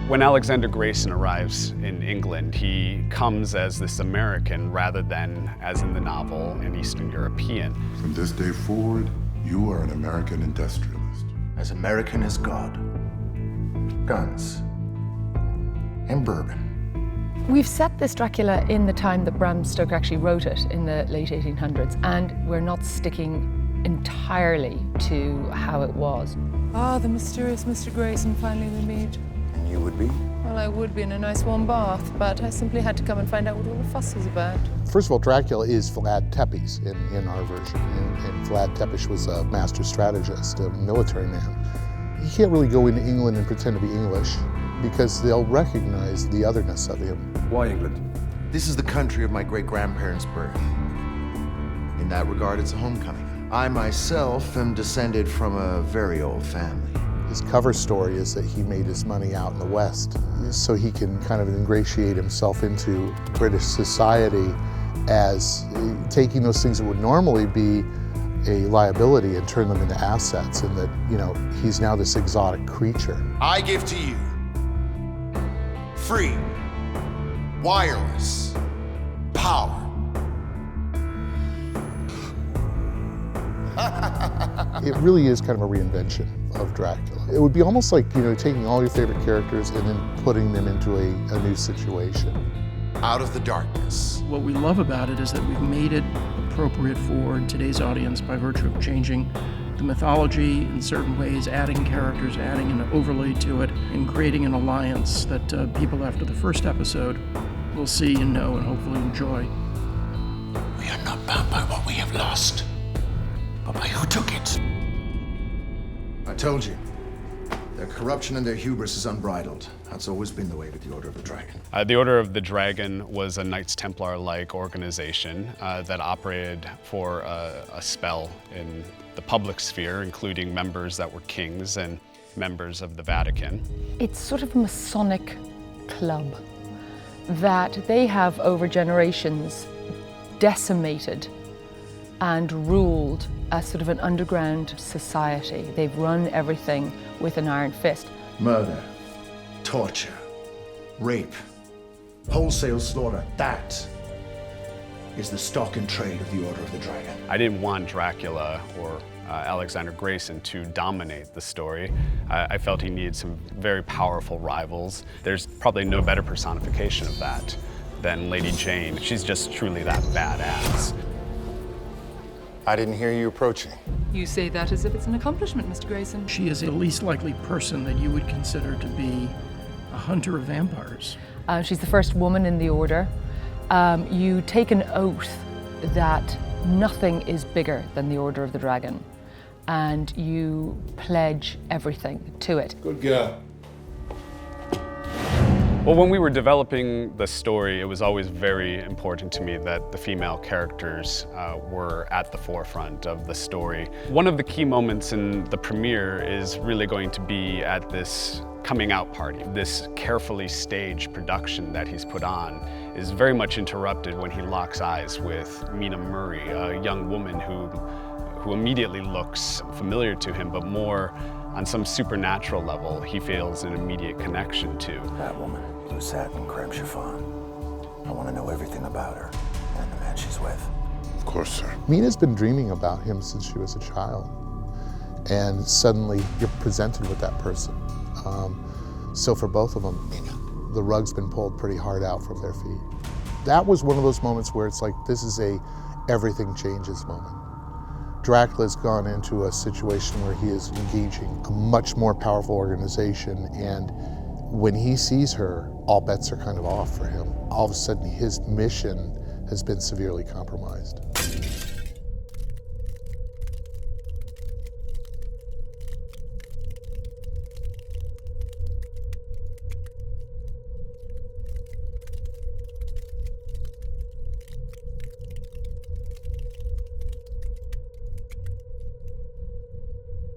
When Alexander Grayson arrives in England, he comes as this American rather than, as in the novel, an Eastern European. From this day forward, you are an American industrialist. As American as God. Guns. And bourbon. We've set this Dracula in the time that Bram Stoker actually wrote it, in the late 1800s, and we're not sticking entirely to how it was. Ah, the mysterious Mr. Grayson, finally we meet. And you would be? Well, I would be in a nice warm bath, but I simply had to come and find out what all the fuss was about. First of all, Dracula is Vlad Tepes in our version, and Vlad Tepes was a master strategist, a military man. You can't really go into England and pretend to be English because they'll recognize the otherness of him. Why England? This is the country of my great-grandparents' birth. In that regard, it's a homecoming. I myself am descended from a very old family. His cover story is that he made his money out in the West, so he can kind of ingratiate himself into British society as taking those things that would normally be a liability and turn them into assets, and that, you know, he's now this exotic creature. I give to you free, wireless power. It really is kind of a reinvention of Dracula. It would be almost like, you know, taking all your favorite characters and then putting them into a new situation. Out of the darkness. What we love about it is that we've made it appropriate for today's audience by virtue of changing the mythology in certain ways, adding characters, adding an overlay to it, and creating an alliance that people after the first episode will see and know and hopefully enjoy. We are not bound by what we have lost, but by who took it. I told you, their corruption and their hubris is unbridled. That's always been the way with the Order of the Dragon. The Order of the Dragon was a Knights Templar-like organization that operated for a spell in the public sphere, including members that were kings and members of the Vatican. It's sort of a Masonic club that they have over generations decimated and ruled as sort of an underground society. They've run everything with an iron fist. Murder, torture, rape, wholesale slaughter, that is the stock and trade of the Order of the Dragon. I didn't want Dracula or Alexander Grayson to dominate the story. I felt he needed some very powerful rivals. There's probably no better personification of that than Lady Jane. She's just truly that badass. I didn't hear you approaching. You say that as if it's an accomplishment, Mr. Grayson. She is the least likely person that you would consider to be a hunter of vampires. She's the first woman in the order. You take an oath that nothing is bigger than the Order of the Dragon, and you pledge everything to it. Good girl. Well, when we were developing the story, it was always very important to me that the female characters were at the forefront of the story. One of the key moments in the premiere is really going to be at this coming out party. This carefully staged production that he's put on is very much interrupted when he locks eyes with Mina Murray, a young woman who immediately looks familiar to him, but more on some supernatural level, he feels an immediate connection to. That woman, blue satin, crepe chiffon. I want to know everything about her and the man she's with. Of course, sir. Mina's been dreaming about him since she was a child, and suddenly you're presented with that person. So for both of them, the rug's been pulled pretty hard out from their feet. That was one of those moments where it's like, this is a everything changes moment. Dracula's gone into a situation where he is engaging a much more powerful organization, and when he sees her, all bets are kind of off for him. All of a sudden, his mission has been severely compromised.